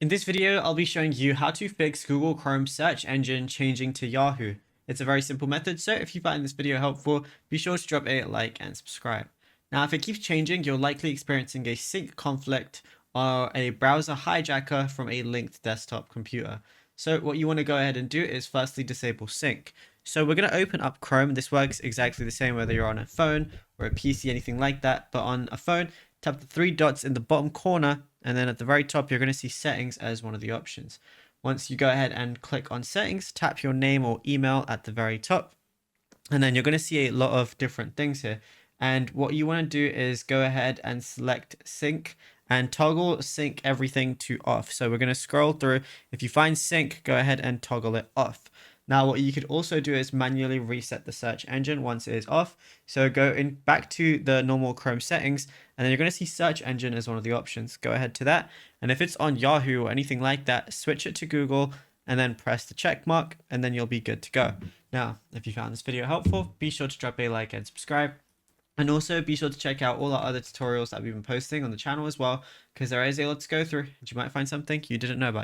In this video, I'll be showing you how to fix Google Chrome search engine changing to Yahoo. It's a very simple method, so if you find this video helpful, be sure to drop a like and subscribe. Now, if it keeps changing, you're likely experiencing a sync conflict or a browser hijacker from a linked desktop computer. So what you want to go ahead and do is firstly disable sync. So we're going to open up Chrome. This works exactly the same whether you're on a phone or a PC, anything like that. But on a phone, tap the three dots in the bottom corner, and then at the very top, you're going to see settings as one of the options. Once you go ahead and click on settings, tap your name or email at the very top, and then you're going to see a lot of different things here. And what you want to do is go ahead and select sync and toggle sync everything to off. So we're going to scroll through. If you find sync, go ahead and toggle it off. Now, what you could also do is manually reset the search engine once it is off. So go in back to the normal Chrome settings, and then you're going to see search engine as one of the options. Go ahead to that. And if it's on Yahoo or anything like that, switch it to Google and then press the check mark, and then you'll be good to go. Now, if you found this video helpful, be sure to drop a like and subscribe. And also be sure to check out all our other tutorials that we've been posting on the channel as well, because there is a lot to go through and you might find something you didn't know about yet.